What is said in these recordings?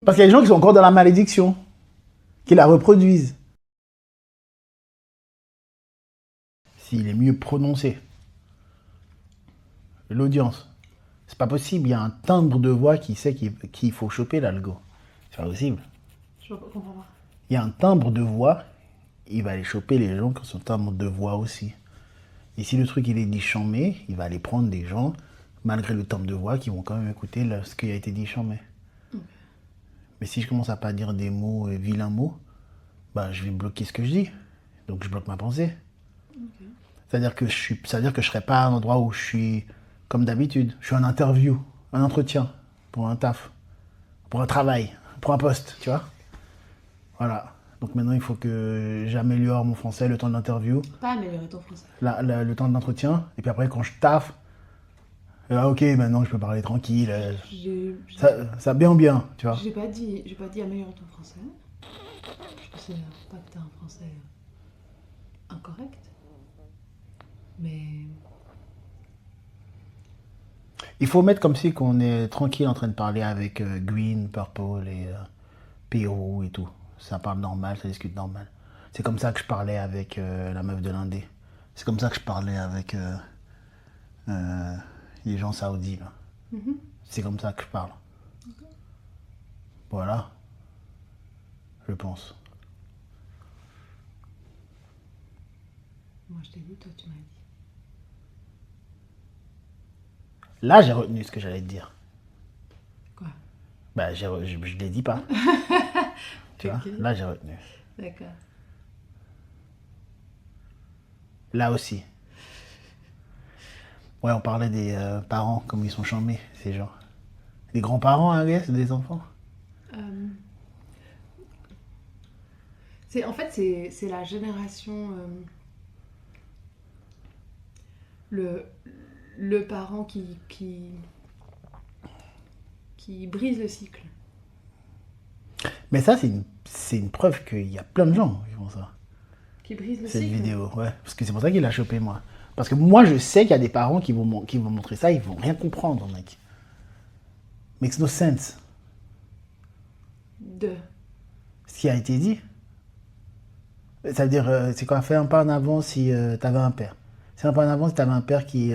Parce qu'il y a des gens qui sont encore dans la malédiction, qui la reproduisent. S'il est mieux prononcé, l'audience. C'est pas possible, il y a un timbre de voix qui sait qu'il faut choper l'algo. C'est pas possible. Je comprends pas. Il y a un timbre de voix, il va aller choper les gens qui ont son timbre de voix aussi. Et si le truc il est dit chambé, il va aller prendre des gens, malgré le timbre de voix, qui vont quand même écouter ce qui a été dit chambé. Mais si je commence à pas dire des mots, vilains mots, bah je vais bloquer ce que je dis. Donc je bloque ma pensée. C'est-à-dire que je serai pas à un endroit où je suis comme d'habitude. Je suis en interview, un entretien, pour un taf, pour un travail, pour un poste, tu vois. Voilà. Donc maintenant, il faut que j'améliore mon français le temps de l'interview, Pas améliorer ton français. le temps de l'entretien. Et puis après, quand je taffe, ok, maintenant je peux parler tranquille. Ça bien, tu vois. J'ai pas dit améliorer ton français. Je considère pas que t'as un français incorrect. Mais Il faut mettre comme si qu'on est tranquille en train de parler avec Green, Purple et Pierrot et tout. Ça parle normal, ça discute normal. C'est comme ça que je parlais avec la meuf de l'Indé. C'est comme ça que je parlais avec les gens saoudis, là. C'est comme ça que je parle. Voilà. Je pense. moi je t'ai dit, toi tu m'as dit. Là, j'ai retenu ce que j'allais te dire. Quoi? Bah, je l'ai dit pas. Tu vois? Ok. Là, j'ai retenu. D'accord. Là aussi. Ouais, on parlait des parents, comme ils sont chambés, ces gens. Les grands-parents, hein, des enfants. En fait, c'est la génération. Le parent qui brise le cycle. Mais ça, c'est une preuve qu'il y a plein de gens qui font ça. Qui brise le Cette cycle. vidéo, ouais. Parce que c'est pour ça qu'il l'a chopé, moi. Parce que moi, je sais qu'il y a des parents qui vont montrer ça, ils vont rien comprendre, mec. Makes no sense. De. Ce qui a été dit. Ça veut dire, c'est quoi? Fais un pas en avant si t'avais un père. Fais un pas en avant si t'avais un père qui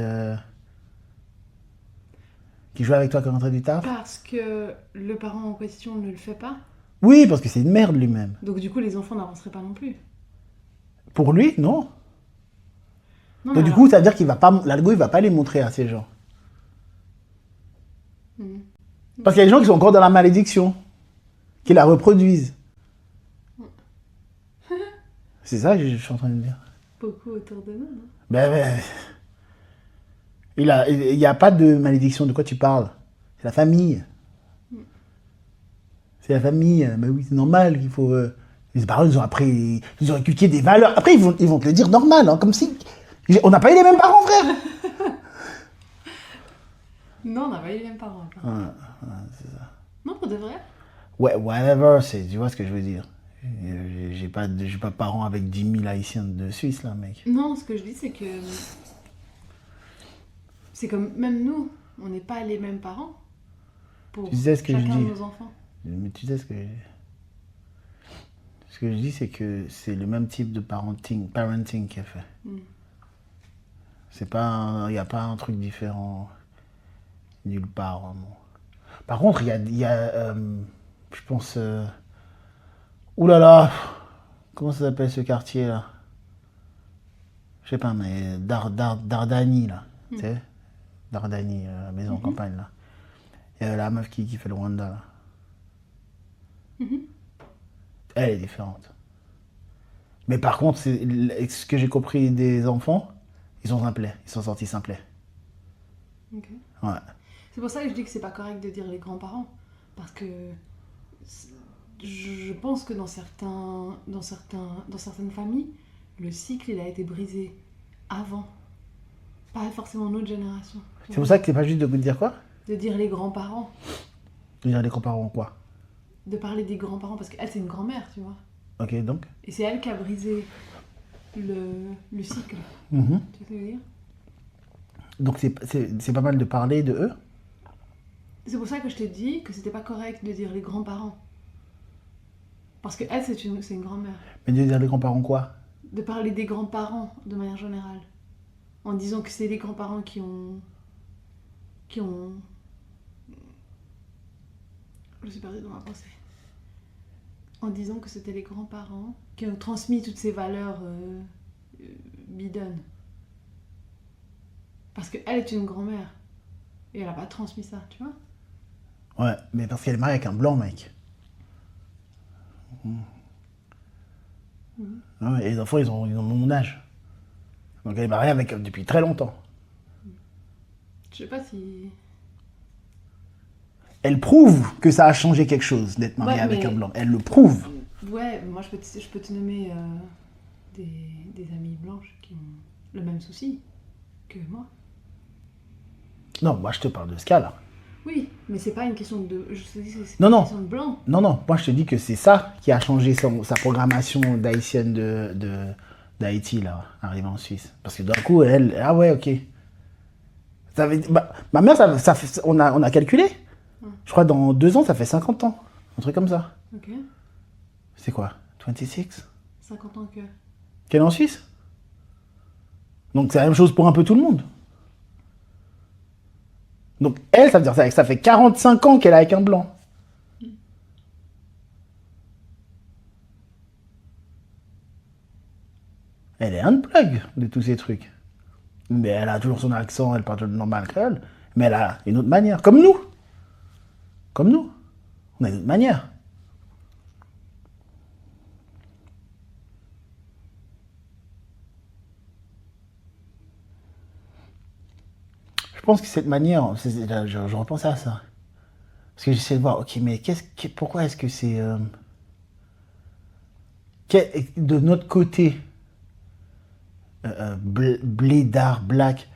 jouait avec toi quand rentrait du taf. Parce que le parent en question ne le fait pas. Oui, parce que c'est une merde lui-même. Donc du coup, les enfants n'avanceraient pas non plus. Pour lui, non. Non, Donc mais du alors- coup, ça veut dire qu'il va pas, l'algo, il va pas les montrer à ces gens. Parce qu'il y a des gens qui sont encore dans la malédiction, qui la reproduisent. C'est ça que je suis en train de dire. Beaucoup autour de nous, non? Ben, il y a pas de malédiction. De quoi tu parles? C'est la famille. C'est la famille. Ben oui, c'est normal qu'il faut. Les parents, ils ont appris, ils ont inculqué des valeurs. Après, ils vont te le dire normal, hein, comme si on n'a pas eu les mêmes parents, frère. Non, on n'a pas eu les mêmes parents. Encore. Non, pour de vrai? Ouais, whatever, tu vois ce que je veux dire. J'ai pas de parents avec 10 000 Haïtiens de Suisse, là, mec. Non, ce que je dis, c'est que. C'est comme. Même nous, on n'est pas les mêmes parents. Pour Tu sais ce que je chacun dis. de nos enfants. Mais tu sais ce que je dis, c'est que c'est le même type de parenting qui est fait. C'est pas, il n'y a pas un truc différent nulle part. Non. Par contre, il y a je pense, ouh là là, comment ça s'appelle ce quartier là? Je sais pas, mais Dardani là, tu sais, Dardani, la maison en campagne là. Et la meuf qui fait le Rwanda là. Elle est différente. Mais par contre, ce que j'ai compris des enfants, ils sont simplets. Ils sont sortis simplets. Ok. Ouais. C'est pour ça que je dis que c'est pas correct de dire les grands-parents. Parce que. Je pense que dans certaines familles, le cycle il a été brisé avant. Pas forcément notre génération. C'est pour ça que c'est pas juste de dire quoi? De dire les grands-parents. De dire les grands-parents quoi? De parler des grands-parents. Parce qu'elle, c'est une grand-mère, tu vois. Ok, donc Et c'est elle qui a brisé le cycle. Tu vois ce que je veux dire? Donc c'est pas mal de parler de eux? C'est pour ça que je t'ai dit que c'était pas correct de dire les grands-parents. Parce que elle, c'est une grand-mère. Mais de dire les grands-parents quoi? De parler des grands-parents de manière générale. En disant que c'est les grands-parents qui ont. Je suis perdue dans ma pensée. En disant que c'était les grands-parents qui ont transmis toutes ces valeurs bidonnes. Parce qu'elle est une grand-mère. Et elle a pas transmis ça, tu vois? Ouais, mais parce qu'elle est mariée avec un blanc, mec. Ouais, et les enfants, ils ont mon âge. Donc elle est mariée avec depuis très longtemps. Je sais pas si. Elle prouve que ça a changé quelque chose d'être mariée Ouais, avec mais- un blanc. Elle le prouve. Ouais, moi je peux te nommer des amies blanches qui ont le même souci que moi. Non, moi je te parle de ce cas-là. Oui, mais c'est pas une question de. Je te dis, c'est Non, pas non. une question de blanc. Non, moi je te dis que c'est ça qui a changé sa programmation d'haïtienne d'Haïti, là, arrivée en Suisse. Parce que d'un coup, elle, ah ouais, ok. Ma mère, on a calculé. Je crois dans 2 ans, ça fait 50 ans. Un truc comme ça. Ok. C'est quoi 26 50 ans que. Qu'elle est en Suisse. Donc c'est la même chose pour un peu tout le monde. Donc elle, ça veut dire que ça fait 45 ans qu'elle est avec un blanc. Elle est unplug de tous ces trucs. Mais elle a toujours son accent, elle parle normal créole. Mais elle a une autre manière. Comme nous. Comme nous. On a une autre manière. Je pense que cette manière, je repense à ça. Parce que j'essaie de voir, ok, mais pourquoi est-ce que c'est... de notre côté, blédard, black,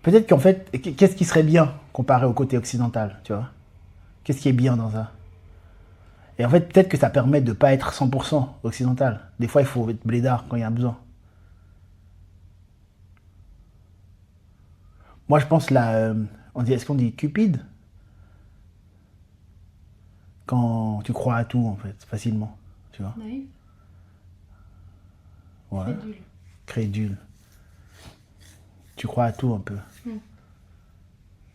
peut-être qu'en fait, qu'est-ce qui serait bien comparé au côté occidental, tu vois? Qu'est-ce qui est bien dans ça? Et en fait, peut-être que ça permet de ne pas être 100% occidental. Des fois, il faut être blédard quand il y a besoin. Moi, je pense là, est-ce qu'on dit cupide? Quand tu crois à tout, en fait, facilement, tu vois? Naïf. Ouais. Crédule. Crédule. Tu crois à tout un peu. Mm.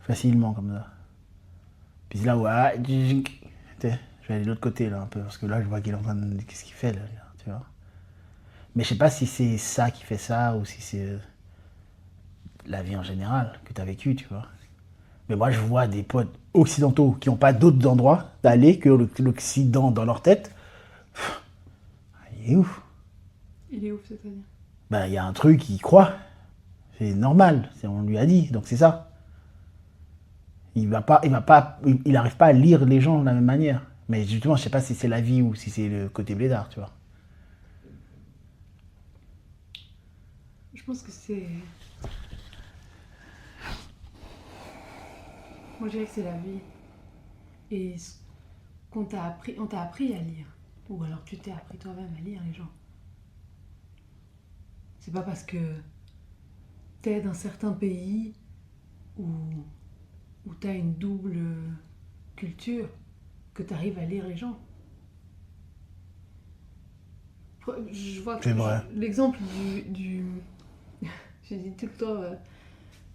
Facilement, comme ça. Puis c'est là où, je vais aller de l'autre côté, là, un peu, parce que là, je vois qu'il est en train de... Qu'est-ce qu'il fait, là, tu vois? Mais je sais pas si c'est ça qui fait ça, ou si c'est la vie en général que tu as vécu, tu vois. Mais moi, je vois des potes occidentaux qui n'ont pas d'autres endroits d'aller que l'Occident dans leur tête. Il est ouf. Il est ouf, c'est-à-dire. Ben, il y a un truc, il croit. C'est normal, on lui a dit, donc c'est ça. Il n'arrive pas à lire les gens de la même manière. Mais justement, je sais pas si c'est la vie ou si c'est le côté blédard, tu vois. Je pense que c'est. Moi, je dirais que c'est la vie. Et ce qu'on t'a appris, on t'a appris à lire. Ou alors tu t'es appris toi-même à lire les gens. C'est pas parce que t'es dans certains pays où t'as une double culture que t'arrives à lire les gens. Je vois que C'est vrai. l'exemple du je dis tout le temps,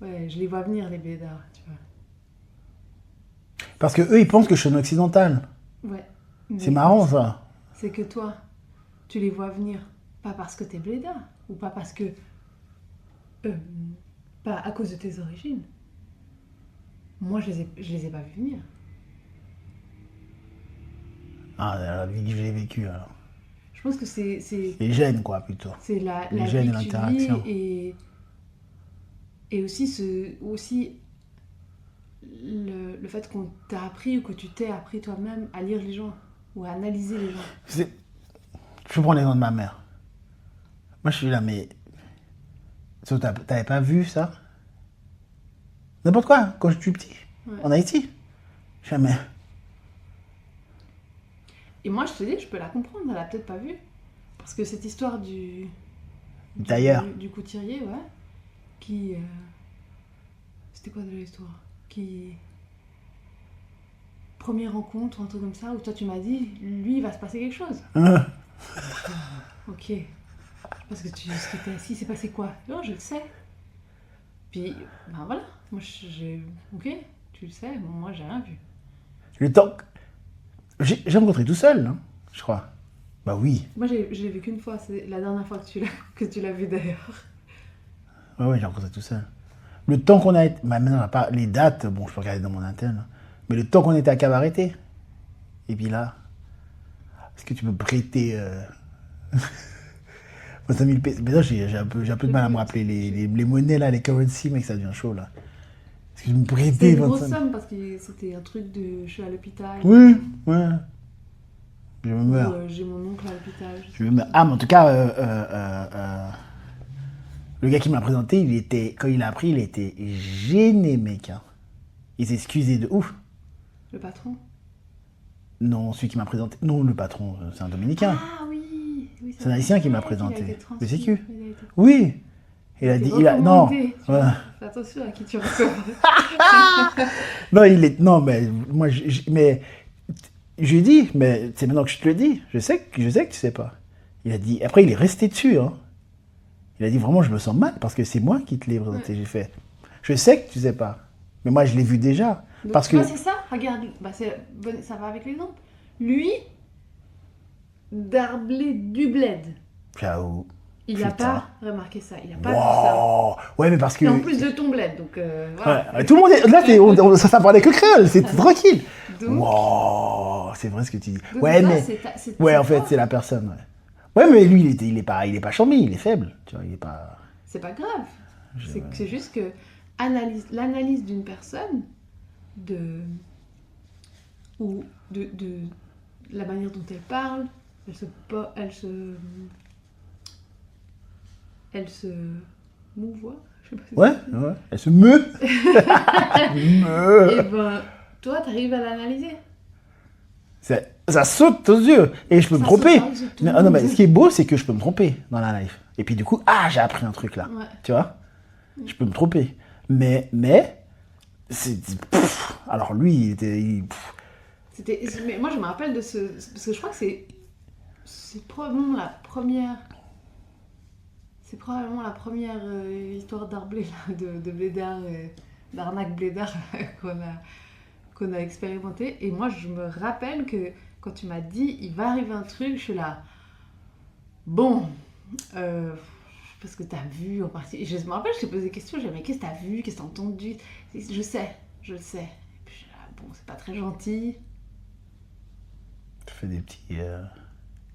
ouais, je les vois venir les blédards, tu vois. Parce que eux, ils pensent que je suis un occidental. Ouais. C'est Mais marrant, ça. c'est que toi, tu les vois venir pas parce que t'es blédard ou pas parce que pas à cause de tes origines. Moi, je les ai pas vus venir. Ah, la vie que j'ai vécue, alors. Je pense que c'est Les gènes, quoi, plutôt. c'est la Les vie gènes et que tu l'interaction. vis et aussi le fait qu'on t'a appris ou que tu t'es appris toi-même à lire les gens ou à analyser les gens. Je prends l'exemple de ma mère. Moi, je suis là, mais... T'avais pas vu ça? N'importe quoi, quand je suis petit. Ouais. En Haïti. Jamais. Et moi, je te dis, je peux la comprendre, elle a peut-être pas vu. Parce que cette histoire D'ailleurs. du couturier, ouais, qui C'était quoi déjà l'histoire? Qui... Première rencontre, un truc comme ça, où toi tu m'as dit, lui il va se passer quelque chose. Ok. Parce que tu ce qui t'est assis, c'est passé quoi? Non, je le sais. Puis, ben voilà. Moi j'ai. Ok, tu le sais, bon, moi j'ai rien vu. Le temps. J'ai rencontré tout seul, hein, je crois. Bah oui. Moi je l'ai vu qu'une fois, c'est la dernière fois que tu l'as vu d'ailleurs. Ouais, j'ai rencontré tout seul. Le temps qu'on a été. Bah, maintenant, on a pas les dates, bon, je peux regarder dans mon interne. Mais le temps qu'on était à Cabareté. Et puis là, est-ce que tu peux prêter 5000 pesos? Mais là, j'ai un peu de mal à me rappeler les monnaies là, les currency, mec, ça devient chaud là. Est-ce que tu me C'était prêtais une grosse 25 000? somme parce que c'était un truc de je suis à l'hôpital. Oui, ouais. Je me Ou meurs. j'ai mon oncle à l'hôpital. Je me meurs. Ah, mais en tout cas, le gars qui m'a présenté, quand il a appris, il était gêné, mec, hein. Il s'est excusé de ouf. Le patron. Non, celui qui m'a présenté. Non, le patron, c'est un Dominicain. Ah oui, oui C'est un Haïtien qui m'a vrai qu'il a présenté. été Le transmis, sécu. il a été- Oui. Il a été dit. Non. recommandé, tu Ouais. vois. Fais attention à qui tu recommandes. Non, il est. Non, mais moi, mais je lui ai dit, mais c'est maintenant que je te le dis. Je sais que tu sais pas. Il a dit. Après, il est resté dessus, hein. Il a dit vraiment, je me sens mal parce que c'est moi qui te l'ai présenté. Ouais. J'ai fait. Je sais que tu sais pas. Mais moi, je l'ai vu déjà. Donc, Parce tu que. vois, c'est ça. Regarde, bah, ça va avec l'exemple. Lui, d'Arblay du bled. J'avoue. Il n'a Putain. pas remarqué ça. Il n'a pas vu ça. Wow. Ouais, mais parce que. Et en plus de ton bled, donc voilà. Ouais. Tout le monde est. Là, ça parlait que créole, c'est tranquille. Donc, Wow. C'est vrai ce que tu dis. donc Ouais, ça, mais. Ouais, en fait, toi. c'est la personne, ouais. Ouais, mais lui, il est pas charmé, il est faible. Tu vois, il est pas. C'est pas grave. C'est juste que l'analyse d'une personne de ou de la manière dont elle parle, elle se mouvoie, je sais pas si Ouais, ouais. Elle se meut. et ben toi t'arrives à l'analyser. Ça saute aux yeux. Et je peux me Ça tromper. saute aux yeux de tout le Non, monde. mais ce qui est beau, c'est que je peux me tromper dans la life. Et puis du coup, j'ai appris un truc là. Ouais. Tu vois? Je peux me tromper. Mais c'est. Alors lui, il était. Mais moi je me rappelle de ce parce que je crois que c'est probablement la première. C'est probablement la première histoire d'Arblay, là, de blédard, d'arnaque blédard qu'on a expérimenté. Et moi, je me rappelle que quand tu m'as dit, il va arriver un truc, je suis là. Bon, parce que t'as vu en partie. Je me rappelle, je t'ai posé des questions, j'ai dit, mais qu'est-ce que t'as vu, qu'est-ce que t'as entendu? Je sais, je le sais. Et puis je suis là, bon, c'est pas très gentil. Tu fais des petits.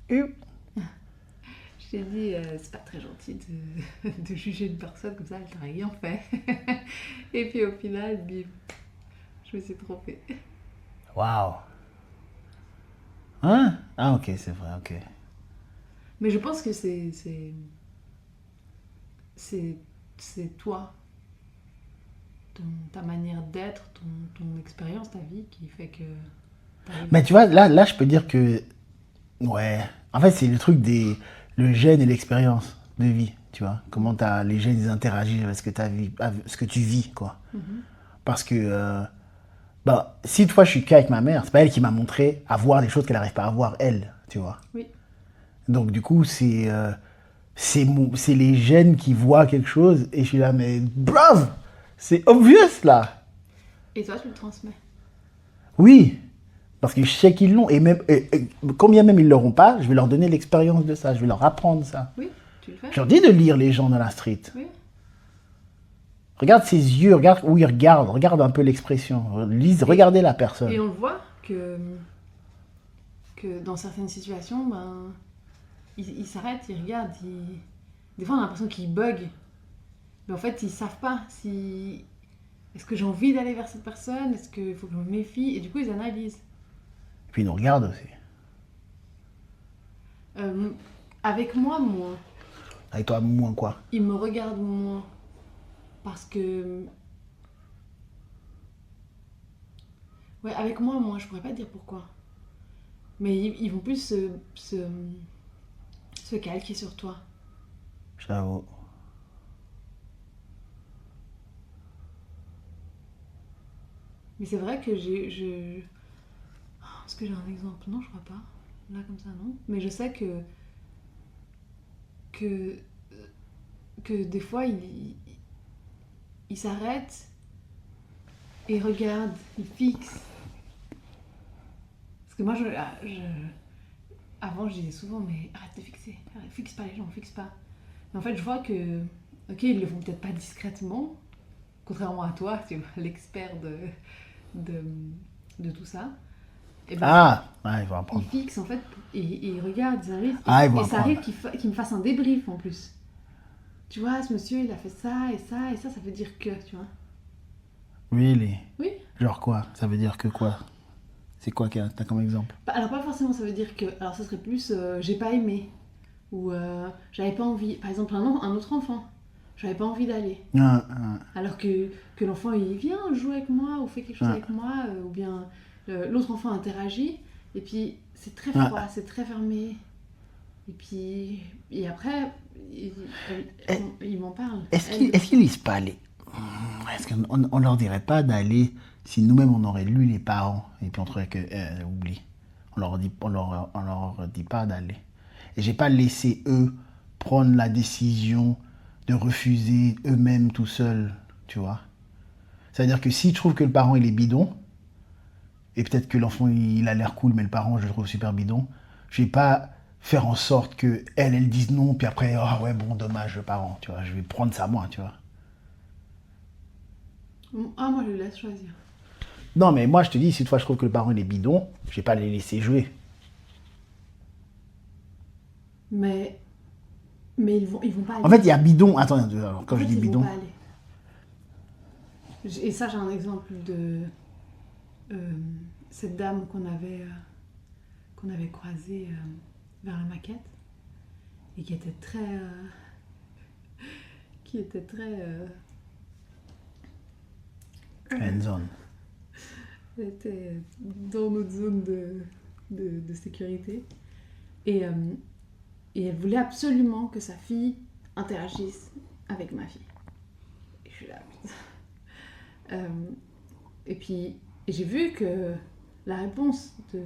Je t'ai dit, c'est pas très gentil de juger une personne comme ça, elle t'a rien fait. Et puis au final, bim, je me suis trompée. Waouh. Hein? Ah, ok, c'est vrai, ok. Mais je pense que c'est toi, ta manière d'être, ton expérience, ta vie qui fait que t'arrives. Mais tu vois, là, je peux dire que. Ouais. En fait, c'est le truc des. Le gène et l'expérience de vie, tu vois. Comment les gènes ils interagissent avec ce que tu vis, quoi. Parce que. Bah, si toi, je suis qu'avec ma mère, c'est pas elle qui m'a montré à voir des choses qu'elle n'arrive pas à voir, elle, tu vois. Oui. Donc, du coup, c'est les gènes qui voient quelque chose et je suis là, mais bravo, c'est obvious là. Et toi, tu le transmets. Oui, parce que je sais qu'ils l'ont et même combien même ils l'auront pas, je vais leur donner l'expérience de ça, je vais leur apprendre ça. Oui, tu le fais. Je leur dis de lire les gens dans la street. Oui. Regarde ses yeux, regarde où il regarde un peu l'expression, regardez la personne. Et on le voit que dans certaines situations, ben, ils s'arrêtent, ils regardent, des fois on a l'impression qu'ils bug. Mais en fait, ils savent pas si... Est-ce que j'ai envie d'aller vers cette personne? Est-ce qu'il faut que je me méfie? Et du coup, ils analysent. Et puis ils nous regardent aussi. Avec moi, moins. Avec toi, moins quoi? Ils me regardent moins. Parce que... Ouais, avec moi, moins. Je pourrais pas dire pourquoi. Mais ils vont plus se calquer sur toi. J'avoue. Mais c'est vrai que est-ce que j'ai un exemple? Non, je crois pas. Là, comme ça, non. Mais je sais que, que des fois, il s'arrête et regarde, il fixe. Parce que moi, avant, je disais souvent, mais arrête de fixer. Fixe pas les gens, fixe pas. Mais en fait, je vois que, ok, ils le font peut-être pas discrètement, contrairement à toi, tu vois, l'expert de, de tout ça. Et ben, Ah, ouais, il va il apprendre. fixe en fait, et il regarde, ils arrivent, Ah, ils vont et ça arrive apprendre. qu'il me fasse un débrief en plus. Tu vois, ce monsieur, il a fait ça, et ça, et ça veut dire que, tu vois. Really? Oui. Genre quoi? Ça veut dire que quoi? C'est quoi que t'as comme exemple? Alors, pas forcément, ça veut dire que. Alors, ça serait plus j'ai pas aimé. Ou j'avais pas envie. Par exemple, un autre enfant. J'avais pas envie d'aller. Ah, Alors que l'enfant, il vient jouer avec moi, ou fait quelque chose ah, avec moi, ou bien l'autre enfant interagit. Et puis, c'est très ah. froid, c'est très fermé. Et puis. Et après, il m'en parle. Est-ce qu'ils lisent pas les... Est-ce qu'on leur dirait pas d'aller, si nous-mêmes on aurait lu les parents, et puis on trouverait que, oublie, on leur dit pas d'aller. Et j'ai pas laissé eux prendre la décision de refuser eux-mêmes tout seuls, tu vois. C'est-à-dire que si je trouve que le parent il est bidon, et peut-être que l'enfant il a l'air cool, mais le parent je le trouve super bidon, je vais pas faire en sorte que elle dise non, puis après, ah ouais, bon, dommage, le parent, tu vois. Je vais prendre ça moi, tu vois. Ah, moi, je le laisse choisir. Non, mais moi, je te dis, si toutefois je trouve que le parent il est bidon, je vais pas les laisser jouer. Mais ils vont pas aller. En fait, il y a bidon. Attends, alors, quand En je fait, dis ils vont bidon. pas aller. Et ça, j'ai un exemple de cette dame qu'on avait croisée vers la maquette et qui était très Hands-on. elle était dans notre zone de sécurité et, euh, et elle voulait absolument que sa fille interagisse avec ma fille. Et je suis là. Euh, et puis j'ai vu que la réponse de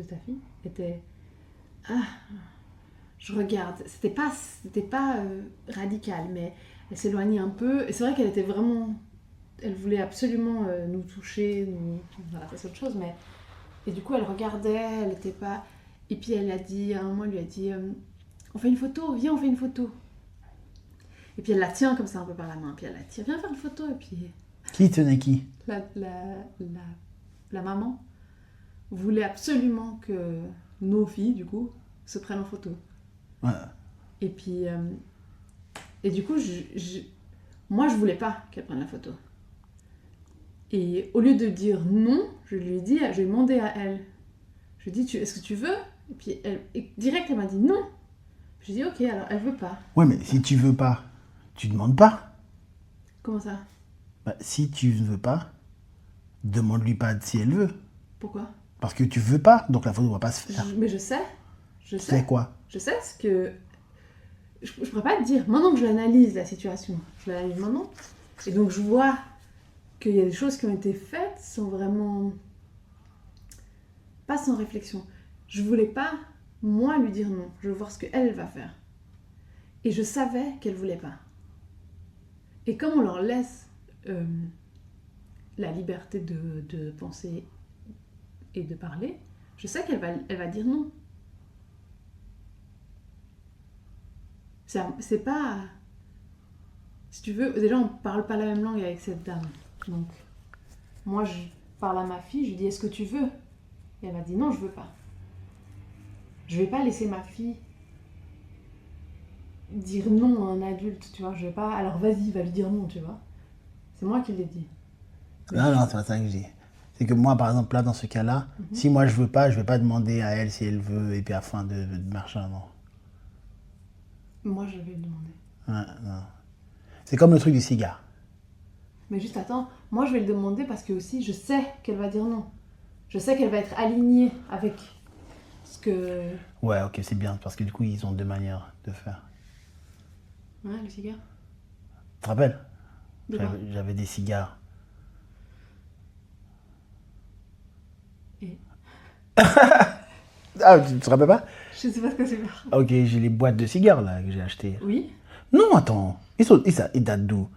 ta fille était ah, je regarde. C'était pas radical, mais elle s'éloignait un peu. Et c'est vrai qu'elle était vraiment. Elle voulait absolument nous toucher, voilà, c'est autre chose, mais. Et du coup, elle regardait, elle était pas. Et puis elle a dit, à un moment, elle lui a dit on fait une photo, viens, on fait une photo. Et puis elle la tient comme ça un peu par la main, puis elle la tire, viens faire une photo. Et puis Qui tenait qui? la maman voulait absolument que nos filles, du coup, se prennent en photo. Ouais. Et puis, et du coup, moi, je voulais pas qu'elle prenne la photo. Et au lieu de dire non, je lui ai demandé à elle. Je lui ai dit, est-ce que tu veux? Et puis, direct, elle m'a dit non. Je lui ai dit, ok, alors elle veut pas. Ouais, mais si tu veux pas, tu demandes pas. Comment ça? Bah, si tu ne veux pas, demande-lui pas si elle veut. Pourquoi? Parce que tu veux pas, donc la photo va pas se faire. Mais je sais. C'est quoi? Je sais ce que. Je pourrais pas te dire. Maintenant que je l'analyse, la situation, je l'analyse maintenant. Et donc, je vois qu'il y a des choses qui ont été faites sans vraiment. Pas sans réflexion. Je voulais pas, moi, lui dire non. Je veux voir ce qu'elle va faire. Et je savais qu'elle voulait pas. Et comme on leur laisse la liberté de penser et de parler, je sais elle va dire non. C'est pas... Si tu veux, déjà on parle pas la même langue avec cette dame. Donc, moi je parle à ma fille, je lui dis est-ce que tu veux? Et elle m'a dit non, je veux pas. Je vais pas laisser ma fille dire non à un adulte, tu vois. Je vais pas... Alors vas-y, va lui dire non, tu vois. C'est moi qui l'ai dit. Non, c'est pas ça que je dis. C'est que moi, par exemple, là, dans ce cas-là, si moi je veux pas, je vais pas demander à elle si elle veut, et puis afin de machin, non. Moi, je vais lui demander. Ouais, non. C'est comme le truc du cigare. Mais juste attends, moi je vais le demander parce que aussi je sais qu'elle va dire non. Je sais qu'elle va être alignée avec ce que... Ouais, ok, c'est bien, parce que du coup, ils ont deux manières de faire. Ouais, le cigare. Tu te rappelles? De quoi? J'avais des cigares. Et Ah, tu te rappelles pas? je sais pas ce que c'est faire. Ok, j'ai les boîtes de cigares là que j'ai achetées. Oui. Non, attends. Ils datent d'où?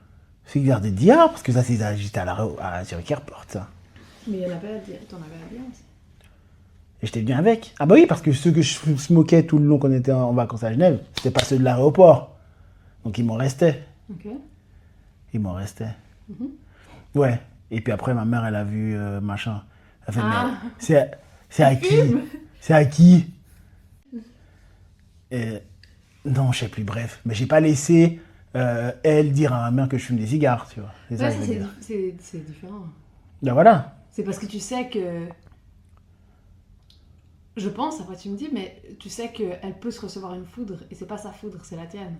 Cigares de Dior, parce que ça, c'est j'étais sur Airport, ça. Mais il y en avait à dire. T'en avais à dire aussi. Et j'étais venu avec. Ah bah oui, parce que ceux que je smokais tout le long qu'on était en vacances à Genève, c'était pas ceux de l'aéroport. Donc il m'en restait. Ok. Il m'en restait. Mhm. Ouais. Et puis après, ma mère, elle a vu machin. Elle fait, Ah. mais c'est à qui? Fume. C'est à qui? Et, non, je sais plus, bref. Mais j'ai pas laissé elle dire à ma mère que je fume des cigares, tu vois. C'est ça Ouais, que je ça, veux dire. c'est différent. Ben voilà. C'est parce que tu sais que. Je pense, après tu me dis, mais tu sais qu'elle peut se recevoir une foudre et c'est pas sa foudre, c'est la tienne.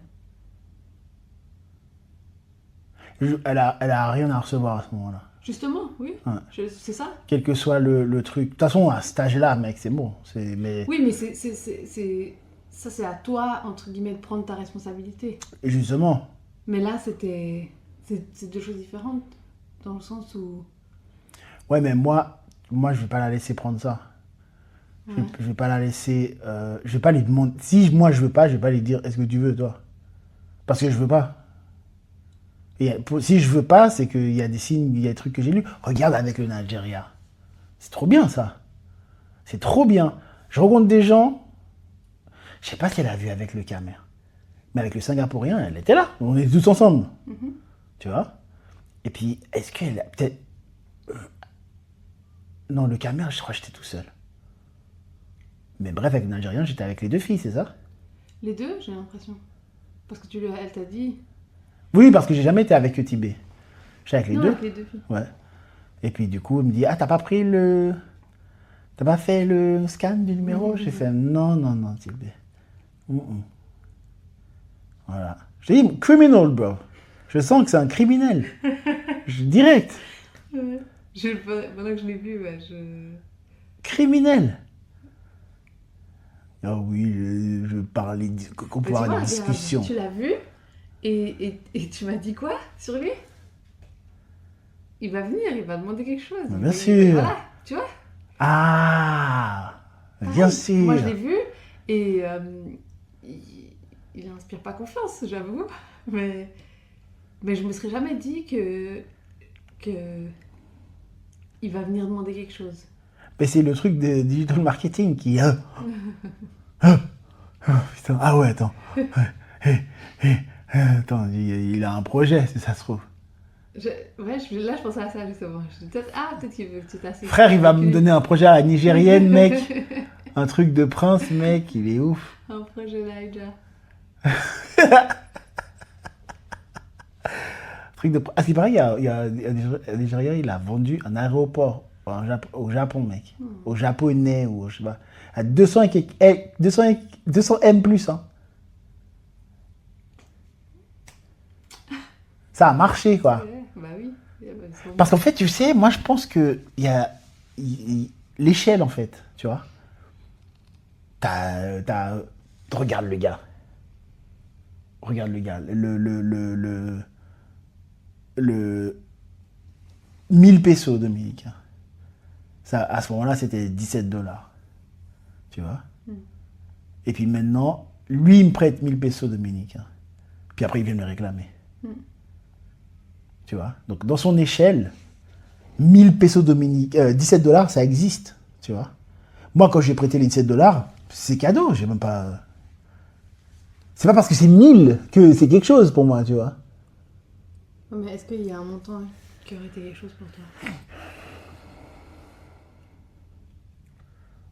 Elle a rien à recevoir à ce moment-là. Justement, oui. Ouais. C'est ça. Quel que soit le truc. De toute façon, à cet âge-là, mec, c'est bon. Mais Oui, mais ça, c'est à toi, entre guillemets, de prendre ta responsabilité. justement, Mais là, c'est deux choses différentes. Dans le sens où. ouais, mais je vais pas la laisser prendre ça. Ouais. Je vais pas la laisser. Je vais pas lui demander. Si moi je veux pas, je vais pas lui dire est-ce que tu veux, toi? Parce que je veux pas. Si je veux pas, c'est qu'il y a des signes, il y a des trucs que j'ai lus. Regarde avec le Nigeria. C'est trop bien ça. C'est trop bien. Je rencontre des gens. Je sais pas si elle a vu avec le Camer. Mais avec le Singapourien, elle était là. On est tous ensemble. Mhm. Tu vois? Et puis, est-ce qu'elle a peut-être. Non, le Camer, je crois que j'étais tout seul. Mais bref, avec le Nigérien, j'étais avec les deux filles, c'est ça? Les deux, j'ai l'impression. Parce que elle t'a dit. Oui, parce que j'ai jamais été avec Tibet. J'étais avec les Non, deux. avec les deux filles. Ouais. Et puis du coup, elle me dit, ah, t'as pas pris le... T'as pas fait le scan du numéro? J'ai fait, non, non, non, Tibet. Voilà. Je dis, criminal, bro. Je sens que c'est un criminel. Direct. Ouais. Maintenant que je l'ai vu, ouais, Criminel. Ah oui, je parlais, qu'on Mais peut tu avoir vois, des regarde, discussions. tu l'as vu et tu m'as dit quoi sur lui? Il va venir, il va demander quelque chose. Mais bien sûr. Voilà, tu vois? Ah, bien Pareil. sûr. Moi, je l'ai vu et il inspire pas confiance, j'avoue. Mais je me serais jamais dit que il va venir demander quelque chose. Mais c'est le truc de digital marketing qui... putain, ah ouais, attends. Attends, il a un projet, si ça se trouve. Là, je pensais à ça justement. Peut-être qu'il veut que tu t'assises. Frère, il va me donner un projet à la nigérienne, mec. Un truc de prince, mec, il est ouf. Un projet Naija. Truc de... Ah, c'est pareil, il y a un Nigérien, il a vendu un aéroport au Japon, mec. Au japonais, ou je sais pas. À 200 M plus, hein. Ça a marché, quoi. Ouais, bah oui. Parce qu'en fait, tu sais, moi, je pense que il y a l'échelle, en fait, tu vois. Regarde le gars. Regarde le gars. Le 1000 pesos dominicains. Ça, à ce moment-là, c'était 17 dollars. Tu vois. Et puis maintenant, lui, il me prête 1000 pesos dominicains. Puis après, il vient me réclamer. Tu vois. Donc, dans son échelle, 1000 pesos dominicains, 17 dollars, ça existe. Tu vois. Moi, quand j'ai prêté les 17 dollars, c'est cadeau. J'ai même pas... C'est pas parce que c'est 1000 que c'est quelque chose pour moi, tu vois. Mais est-ce qu'il y a un montant qui aurait été quelque chose pour toi?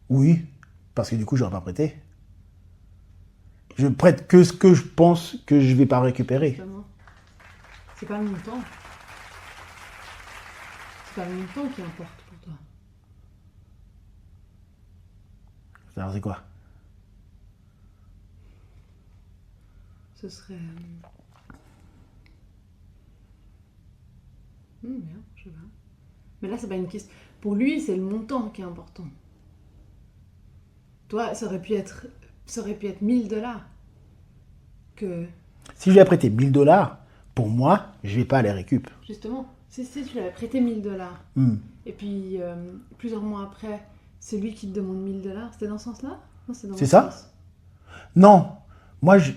Oui, parce que du coup, je n'aurais pas prêté. Je prête que ce que je pense que je vais pas récupérer. Justement. C'est pas le montant. C'est pas le montant qui importe pour toi. Alors, c'est quoi? Ce serait... Bien, je sais pas. Mais là, c'est pas une question. Pour lui, c'est le montant qui est important. Toi, ça aurait pu être 1000 dollars. Que... Si je lui ai prêté 1000 dollars, pour moi, je vais pas les récup. Justement, si tu lui avais prêté 1000 dollars, Hmm. et puis plusieurs mois après, c'est lui qui te demande 1000 $. C'était dans ce sens-là? Non, c'est dans C'est l'autre ça? sens. Non, moi, je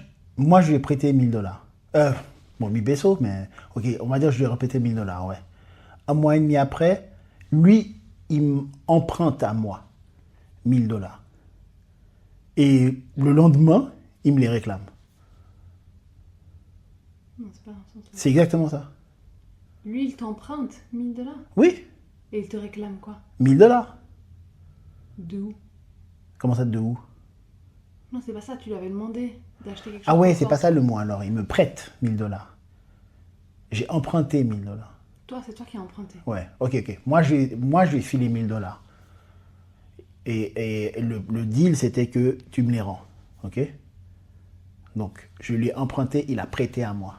lui ai prêté 1000 $. Bon, 1000 pesos, mais ok, on va dire que je lui ai prêté 1000 $, ouais. Un mois et demi après, lui, il m'emprunte à moi 1000 $. Et le lendemain, il me les réclame. Non, c'est pas dans ce sens-là. C'est exactement ça. Lui, il t'emprunte 1000 $. Oui, Et il te réclame quoi? 1000 $. De où? Comment ça, de où? Non, c'est pas ça, tu lui avais demandé d'acheter quelque chose. Ah ouais, pour c'est toi. pas ça le mot alors. Il me prête 1000 $. J'ai emprunté 1000 $. Toi, c'est toi qui as emprunté. Ouais, ok. Moi, je lui ai filé 1000 $. Et le deal, c'était que tu me les rends. Ok? Donc, je lui ai emprunté, il a prêté à moi.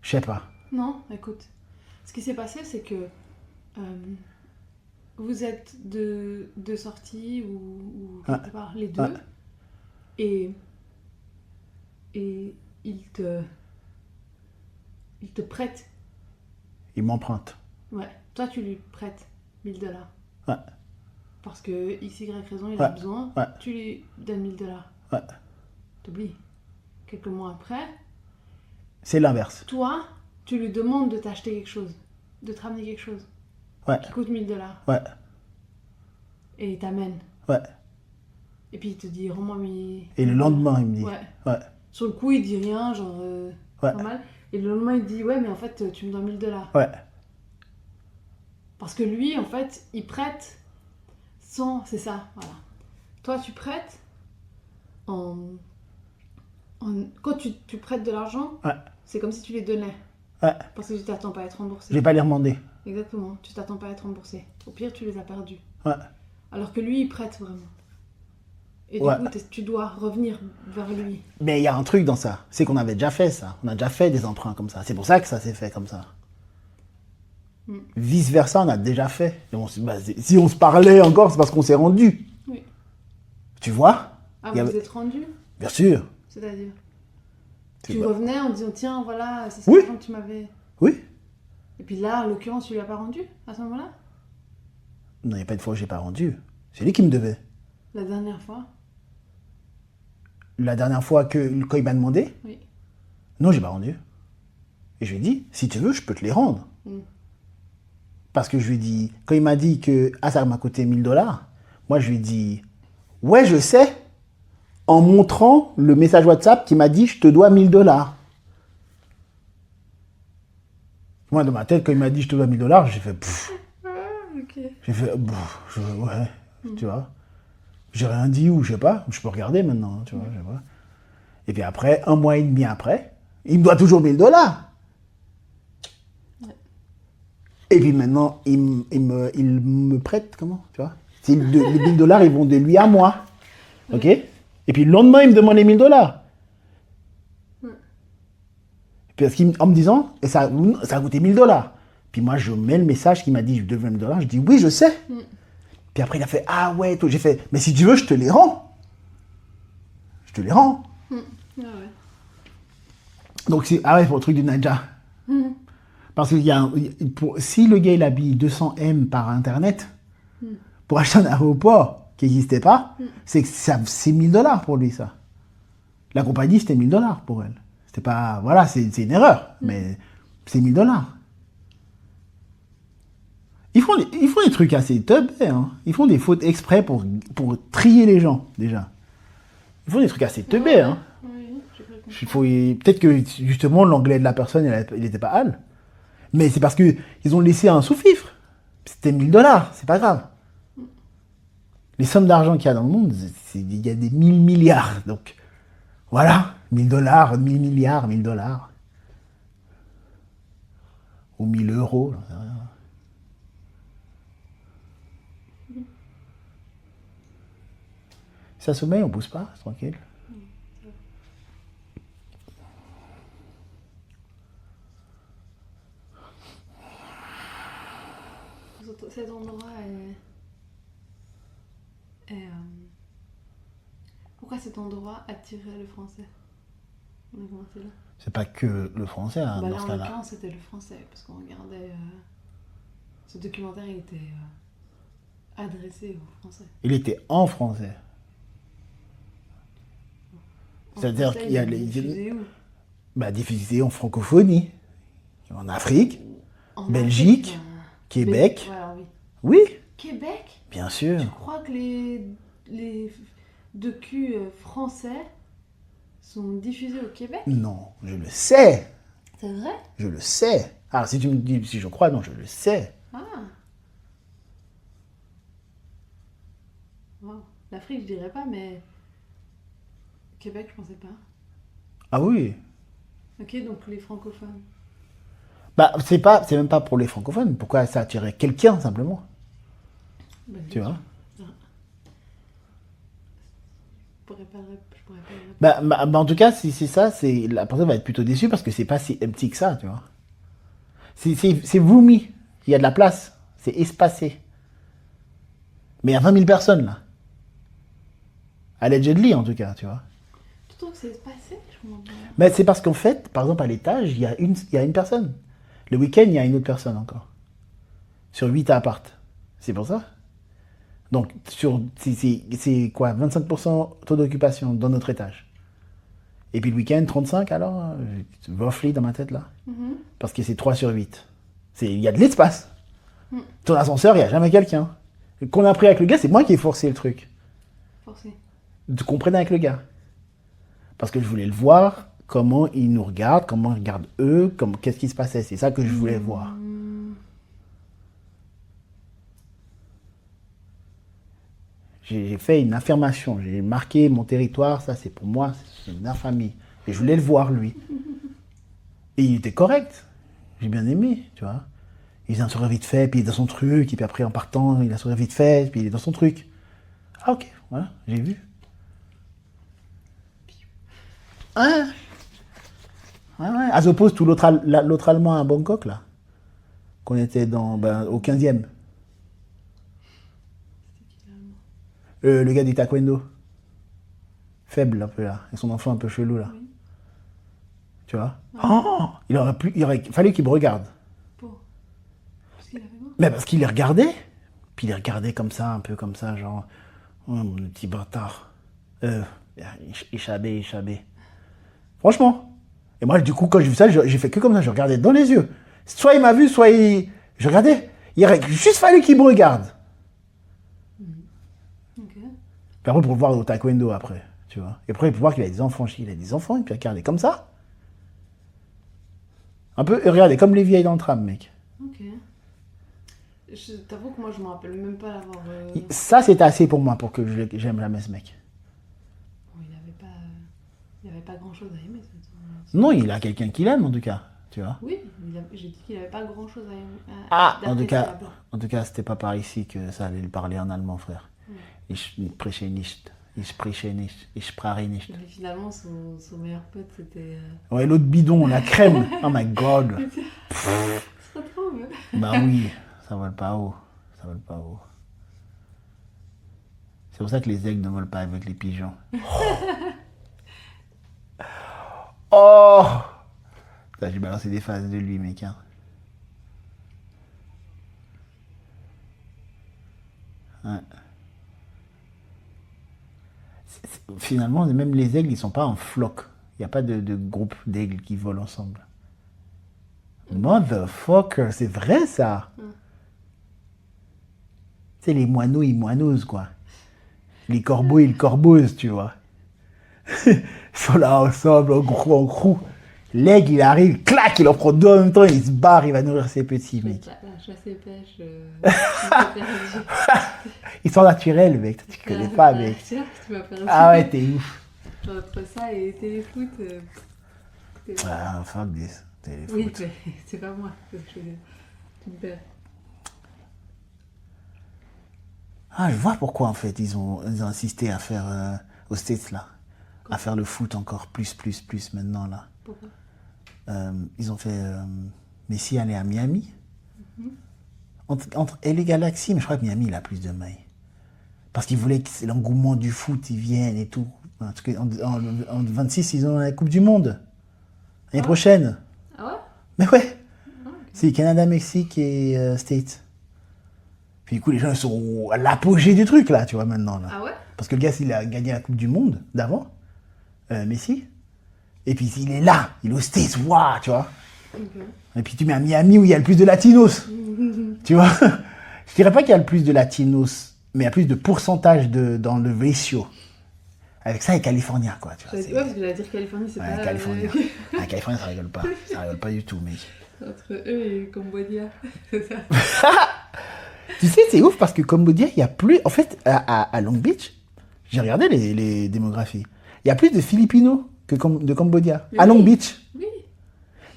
Je sais pas. Non, écoute. Ce qui s'est passé, c'est que vous êtes de sortie ou quelque Ouais. part, les deux. Ouais. Et il te prête. Il m'emprunte. Ouais. Toi, tu lui prêtes 1000 $. Ouais. Parce que X, Y raison, il a Ouais. besoin. Ouais. Tu lui donnes 1000 $. Ouais. T'oublies. Quelques mois après, C'est l'inverse. toi, tu lui demandes de t'acheter quelque chose. De te ramener quelque chose. Ouais. Qui coûte 1000 $. Ouais. Et il t'amène. Ouais. Et puis il te dit, rends-moi mes... Et le lendemain, il me dit. Ouais. Ouais. Sur le coup, il dit rien, genre... Ouais. normal. Et le lendemain, il dit, ouais, mais en fait, tu me dois 1000 $. Ouais. Parce que lui, en fait, il prête sans... C'est ça, voilà. Toi, tu prêtes quand tu prêtes de l'argent, Ouais. c'est comme si tu les donnais. Ouais. Parce que tu t'attends pas à être remboursé. Je vais pas les demander. Exactement, tu t'attends pas à être remboursé. Au pire, tu les as perdus. Ouais. Alors que lui, il prête vraiment. Et du Ouais. coup, tu dois revenir vers lui. Mais il y a un truc dans ça. C'est qu'on avait déjà fait ça. On a déjà fait des emprunts comme ça. C'est pour ça que ça s'est fait comme ça. Vice versa, on a déjà fait. Et si on se parlait encore, c'est parce qu'on s'est rendu. Oui. Tu vois? Ah, Il y vous avait- vous êtes rendu? Bien sûr. C'est-à-dire C'est tu pas- revenais en disant, tiens, voilà, c'est ça Oui. l'argent que tu m'avais... Oui. Et puis là, en l'occurrence, tu lui as pas rendu à ce moment-là? Non, il n'y a pas une fois où j'ai pas rendu. C'est lui qui me devait. La dernière fois? La dernière fois quand il m'a demandé, Oui. non, j'ai pas rendu. Et je lui ai dit, si tu veux, je peux te les rendre. Parce que je lui ai dit, quand il m'a dit que ça m'a coûté 1000 $, moi je lui ai dit, ouais, je sais, en montrant le message WhatsApp qui m'a dit, je te dois 1000 $. Moi, dans ma tête, quand il m'a dit, je te dois 1000 $, j'ai fait, pfff. Ok. J'ai fait, ouais, tu vois. J'ai rien dit ou je sais pas, je peux regarder maintenant, tu vois, je sais pas. Et puis après, un mois et demi après, il me doit toujours 1000 $. Et puis maintenant, il me prête, comment, tu vois. Les 1000 $, ils vont de lui à moi. Ok? Et puis le lendemain, il me demande les 1000 $. Parce en me disant, et ça a coûté 1000 $. Puis moi, je mets le message qui m'a dit, je devais 1000 $. Je dis, oui, je sais. Puis après, il a fait, ah ouais, tout. J'ai fait, mais si tu veux, je te les rends. Je te les rends. Ah ouais. Donc, ah ouais, pour le truc du Nadja. Parce que si le gars, il habille 200 M par Internet, pour acheter un aéroport qui n'existait pas, c'est 1000 $ pour lui, ça. La compagnie, c'était 1000 $ pour elle. C'était pas... Voilà, c'est une erreur, mais c'est 1000 $. Ils font des trucs assez teubés, hein. Ils font des fautes exprès pour trier les gens, déjà. Ils font des trucs assez teubés, hein. Oui, j'ai compris. Peut-être que, justement, l'anglais de la personne, il n'était pas hal. Mais c'est parce qu'ils ont laissé un sous-fifre. C'était 1000 $, c'est pas grave. Les sommes d'argent qu'il y a dans le monde, il y a des 1000 milliards. Donc, voilà, 1000 $, 1000 milliards, 1000 $. Ou 1000 euros, j'en sais rien. Si ça sommeille, on pousse pas, c'est tranquille. Cet endroit pourquoi cet endroit attirait le français? On a commencé là. C'est pas que le français, hein, Bah dans là, ce en cas-là. l'occurrence, c'était le français, parce qu'on regardait... ce documentaire, il était adressé aux Français. Il était en français. En C'est-à-dire français, qu'il y a il est les... diffusé où? Bah, diffusé en francophonie. En Afrique, En Belgique, Afrique, Québec. Ouais, alors oui. Oui, Québec? bien sûr. Tu crois que les docu français sont diffusés au Québec? Non, je le sais. C'est vrai? Je le sais. Alors, si tu me dis si je crois, non, je le sais. Ah. Wow. L'Afrique, je dirais pas, mais Québec, je pensais pas. Ah oui. Ok, donc les francophones. Bah, c'est même pas pour les francophones. Pourquoi ça attirait quelqu'un, simplement? Bah, Tu vois? Je pourrais pas le répondre. Bah, en tout cas, si c'est ça, la personne va être plutôt déçue parce que c'est pas si petit que ça, tu vois. C'est vomi. Il y a de la place. C'est espacé. Mais il y a 20 000 personnes, là. Allegedly, en tout cas, tu vois. Tu trouves que c'est passé? Je comprends pas. Mais c'est parce qu'en fait, par exemple, à l'étage, il y a une personne. Le week-end, il y a une autre personne encore. Sur 8 appart. C'est pour ça. Donc, c'est quoi? 25% taux d'occupation dans notre étage. Et puis le week-end, 35 alors? Roughly dans ma tête, là. Mhm. Parce que c'est 3 sur 8. Il y a de l'espace. Mm. Ton ascenseur, il n'y a jamais quelqu'un. Qu'on a pris avec le gars, c'est moi qui ai forcé le truc. Forcé. Tu comprenais avec le gars. Parce que je voulais le voir, comment ils nous regardent, comment ils regardent eux, qu'est-ce qui se passait. C'est ça que je voulais voir. J'ai fait une affirmation, j'ai marqué mon territoire, ça c'est pour moi, c'est une infamie. Et je voulais le voir, lui. Et il était correct. J'ai bien aimé, tu vois. Il faisait un sourire vite fait, puis il est dans son truc, et puis après en partant, il a un sourire vite fait, puis il est dans son truc. Ah ok, voilà, j'ai vu. Ouais. Ouais, ouais. As opposed to l'autre Allemand à Bangkok, là. Qu'on était au 15e. Le gars du taekwondo. Faible, un peu, là. Et son enfant un peu chelou, là. Oui. Tu vois? Oh, il aurait fallu qu'il me regarde. Pour. Parce qu'il avait mort. Mais parce qu'il les regardait. Puis il les regardait comme ça, un peu comme ça, genre... Oh, mon petit bâtard. Échabé. Franchement. Et moi, du coup, quand j'ai vu ça, j'ai fait que comme ça. Je regardais dans les yeux. Soit il m'a vu, soit il... Je regardais. Il aurait juste fallu qu'il me regarde. Ok. Puis après, pour le voir au taekwondo, après. Tu vois? Et après, pour voir qu'il a des enfants. Il a des enfants, et puis regardez comme ça. Un peu, regardez, comme les vieilles dans le tram, mec. Ok. Je t'avoue que moi, je me rappelle même pas l'avoir. Ça, c'était assez pour moi, pour que j'aime jamais ce mec. Bon, il avait pas grand chose à aimer. Non, il a quelqu'un qu'il aime, en tout cas. Tu vois? Oui, j'ai dit qu'il avait pas grand chose à aimer. En tout cas, c'était pas par ici que ça allait lui parler en allemand, frère. Ich spreche nicht. Ich spreche nicht. Ich sprache nicht. Mais finalement, son meilleur pote, c'était. Ouais, l'autre bidon, la crème. Oh my god. Ça se retrouve. Bah oui, ça vole pas haut. Ça vole pas haut. C'est pour ça que les aigles ne volent pas avec les pigeons. Oh! Putain, j'ai balancé des phases de lui, mec. Hein. Ouais. Finalement, même les aigles, ils sont pas en floc. Il n'y a pas de groupe d'aigles qui volent ensemble. Motherfucker, c'est vrai ça. C'est les moineaux, ils moineusent, quoi. Les corbeaux, ils corbeusent, tu vois. Ils sont là ensemble, en crew. L'aigle, il arrive, clac, il en prend deux en même temps, il se barre, il va nourrir ses petits, mec. La chasse et pêche. Ils sont naturels, mec. Tu connais pas, mec. Ah ouais, t'es ouf. Entre ça et téléfoot. Ah, fuck this. Téléfoot. Oui, mais c'est pas moi. C'est ce que je veux dire. Tu me perds. Ah, je vois pourquoi, en fait, ils ont insisté à faire, aux States, là. À faire le foot encore plus maintenant, là. Pourquoi? Ils ont fait Messi aller à Miami. Entre LA Galaxy, mais je crois que Miami, il a plus de mailles. Parce qu'ils voulaient que l'engouement du foot, ils viennent et tout. Parce en 26, ils ont la Coupe du Monde. L'année prochaine. Ah ouais? Mais ouais. Ah, ok. C'est Canada, Mexique et States. Puis du coup, les gens ils sont à l'apogée du truc, là, tu vois, maintenant. Là. Ah ouais? Parce que le gars, il a gagné la Coupe du Monde d'avant, Messi. Et puis il est là, il est au States, waouh, tu vois. Ok. Et puis tu mets à Miami où il y a le plus de latinos, tu vois. Je dirais pas qu'il y a le plus de latinos, mais il y a plus de pourcentage dans le ratio. Avec ça, les Californiens, quoi. Tu vois, Ouais, parce que j'allais dire Californie, c'est ouais, pas... Californiens. La Californie, ça rigole pas. Ça rigole pas du tout, mec. Entre eux et Cambodia. C'est ça. Tu sais, c'est ouf parce que Cambodia, il y a plus... En fait, à Long Beach, j'ai regardé les démographies. Il y a plus de Filipinos que de Cambodia. Mais à Long oui. Beach. Oui.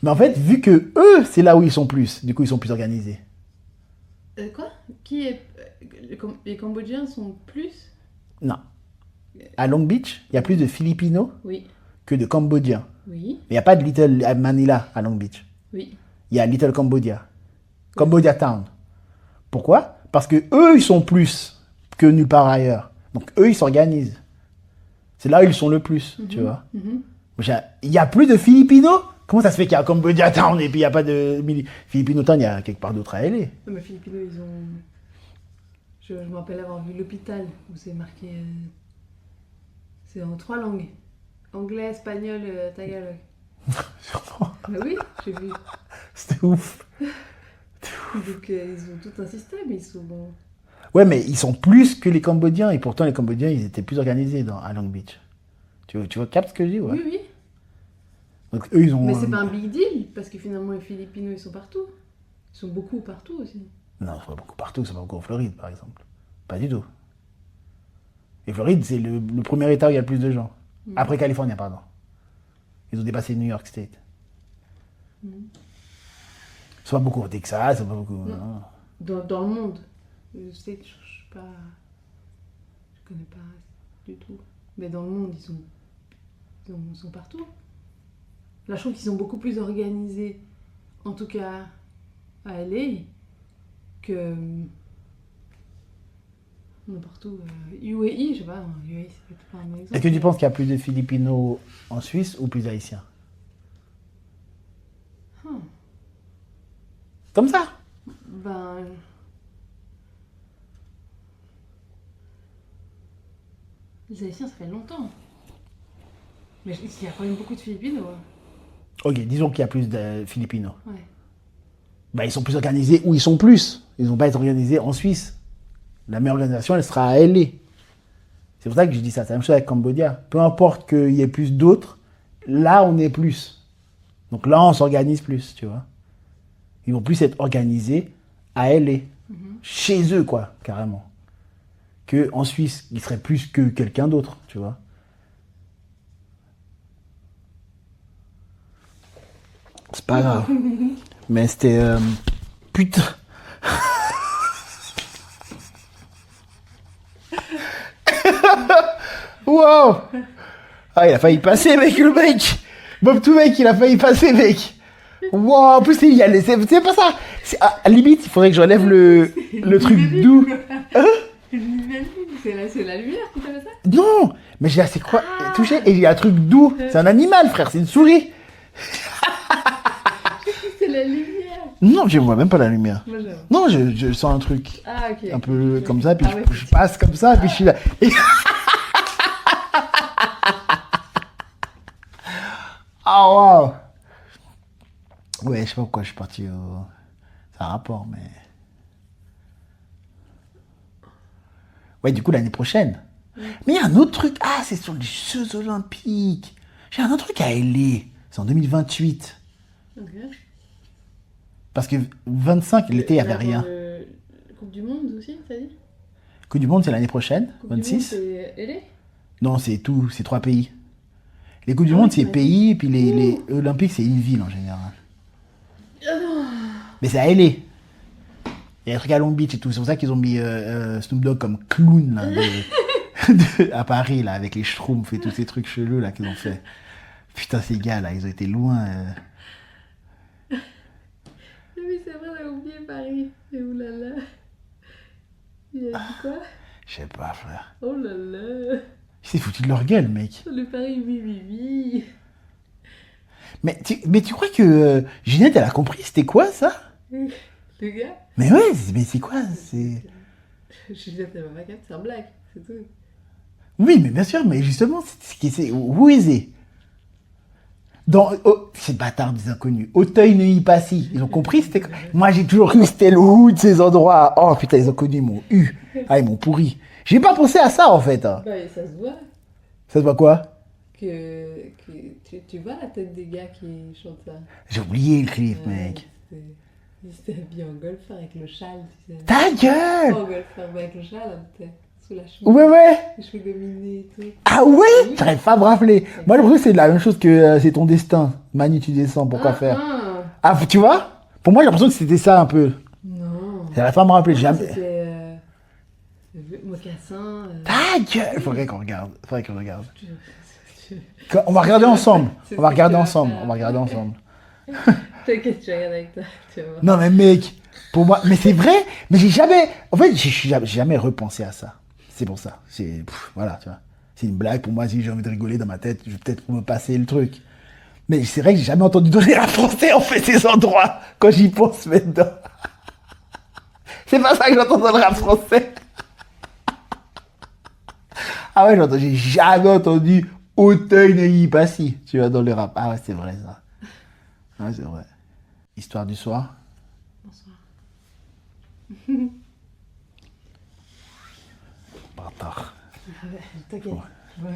Mais en fait, vu que eux, c'est là où ils sont plus, du coup, ils sont plus organisés. Quoi? Qui est... Les Cambodgiens sont plus... Non. À Long Beach, il y a plus de Filipinos Oui. que de Cambodgiens. Oui. Mais il n'y a pas de Little Manila à Long Beach. Oui. Il y a Little Cambodia. Cambodia Town. Pourquoi? Parce que eux, ils sont plus que nulle part ailleurs. Donc eux, ils s'organisent. C'est là où ils sont le plus, tu vois. Il y a plus de Filipinos? Comment ça se fait qu'il y a Cambodia Town et puis il n'y a pas de Filipino Town? Il y a quelque part d'autre à LA. Non, mais Filipinos, ils ont... Je me rappelle avoir vu l'hôpital où c'est marqué... C'est en 3 langues. Anglais, espagnol, tagalog. Sûrement. Bah oui, j'ai vu. C'était ouf. Donc ils ont tout un système, ils sont... Ouais, mais ils sont plus que les Cambodgiens. Et pourtant, les Cambodgiens, ils étaient plus organisés à Long Beach. Tu vois, captes ce que je dis, ouais. Oui, oui. Donc eux, ils ont... Mais c'est pas un big deal, parce que finalement, les Filipinos, ils sont partout. Ils sont beaucoup partout aussi. Non, c'est pas beaucoup partout, c'est pas beaucoup en Floride, par exemple. Pas du tout. Et Floride, c'est le premier état où il y a le plus de gens. Après Californie, pardon. Ils ont dépassé New York State. C'est pas beaucoup au Texas, c'est pas beaucoup... Non. Dans le monde. Je sais que je sais pas... Je connais pas du tout. Mais dans le monde, ils sont partout. Là, je trouve qu'ils sont beaucoup plus organisés, en tout cas à LA, que n'importe où. UAE, je sais pas, UAE, c'est peut-être pas un bon exemple. Est-ce que tu penses qu'il y a plus de Filipinos en Suisse ou plus d'Haïtiens? Comme ça. Ben... Les Haïtiens, ça fait longtemps. Mais il y a quand même beaucoup de Philippines, ouais. Ok, disons qu'il y a plus de Filipinos. Ouais. Bah, ils sont plus organisés où ils sont plus. Ils vont pas être organisés en Suisse. La meilleure organisation, elle sera à LA. C'est pour ça que je dis ça. C'est la même chose avec Cambodia. Peu importe qu'il y ait plus d'autres, là, on est plus. Donc là, on s'organise plus, tu vois. Ils vont plus être organisés à LA. Chez eux, quoi, carrément. Que en Suisse, ils seraient plus que quelqu'un d'autre, tu vois. C'est pas grave. Mais c'était... putain. Wow. Ah, il a failli passer, mec, le mec. Bob tout mec, il a failli passer, mec. Wow, en plus, il y a les... C'est pas ça. À la limite, il faudrait que j'enlève le truc doux. Hein? C'est la lumière qui t'a fait ça? Non, mais j'ai c'est quoi touché et il y a un truc doux. C'est un animal, frère, c'est une souris. C'est la lumière. Non, je vois même pas la lumière. Moi, j'aime. Non, je sens un truc Ah, ok. un peu Ok. comme ça, puis Ah ouais, je passe comme ça, puis je suis là. Et... Ah, waouh. Ouais, je sais pas pourquoi je suis parti au... C'est un rapport, mais... Ouais, du coup, l'année prochaine. Mais il y a un autre truc. Ah, c'est sur les Jeux Olympiques. J'ai un autre truc à LA. C'est en 2028. Ok. Parce que 25, l'été, il n'y avait Là, rien. pour le Coupe du Monde aussi, t'as dit? Coupe du Monde, c'est l'année prochaine, Coupe du 26. Monde, c'est LA? Non, c'est tout, c'est 3 pays. Les Coupes du Ah Monde, oui, c'est tu m'as pays, puis les Olympiques, c'est une ville en général. Mais c'est à LA. Il y a un truc à Long Beach et tout. C'est pour ça qu'ils ont mis Snoop Dogg comme clown là, à Paris, là, avec les schtroumpfs et tous ces trucs chelous là qu'ils ont fait. Putain, ces gars là, ils ont été loin. Oui, c'est vrai, on a oublié Paris. Et oulala. Il a dit quoi? Je sais pas, frère. Oh là là. Ils s'est foutu de leur gueule, mec. Le Paris, oui, oui, oui. Mais tu crois que Ginette, elle a compris c'était quoi ça? Le gars? Mais ouais, mais c'est quoi? C'est... Je suis là, c'est pas cap, c'est un blague, c'est tout. Oui, mais bien sûr, mais justement, c'est où est ces bâtards des inconnus, Auteuil, Neuilly, Passy, ils ont compris c'était. Moi, j'ai toujours cru que c'était le où de ces endroits. Oh putain, les inconnus m'ont eu. Ah, ils m'ont pourri. J'ai pas pensé à ça en fait. Hein. Bah, et ça se voit Ça se voit quoi? que tu vois la tête des gars qui chantent ça. J'ai oublié le clip, Ouais, mec. Ils étaient habillés en golfeur avec le châle, tu sais. Ta gueule! Pas en golfeur, mais avec le châle, hein, tu sais, sous la chemise. Ouais, ouais. Les cheveux dominés et tout. Ah ouais? J'arrive pas à me rappeler. Moi, j'ai l'impression que c'est la même chose que c'est ton destin. Manu, tu descends, pourquoi faire? Ah, tu vois? Pour moi, j'ai l'impression que c'était ça un peu. Non. J'arrive pas à me rappeler. Non, Jamais. c'était mocassin. Ta gueule! Faudrait qu'on regarde. Faudrait qu'on regarde. Tu- On va regarder ensemble. C'est On va ce que regarder tu vas ensemble. faire. On va regarder ensemble. T'inquiète, je regarde avec toi. Tu vas voir. Non, mais mec, pour moi. Mais c'est vrai. Mais j'ai jamais. En fait, j'ai jamais repensé à ça. C'est pour ça. Voilà, tu vois. C'est une blague. Pour moi, si j'ai envie de rigoler dans ma tête, je vais peut-être me passer le truc. Mais c'est vrai que j'ai jamais entendu donner à français en fait ces endroits. Quand j'y pense maintenant. C'est pas ça que j'entends dans le rap français. Ah ouais, j'ai jamais entendu Auteuil, Neuilly, Passy, tu vois, dans le rap. Ah ouais, c'est vrai ça. Ah ouais, c'est vrai. Histoire du soir. Bonsoir. Bâtard. T'inquiète. Ouais.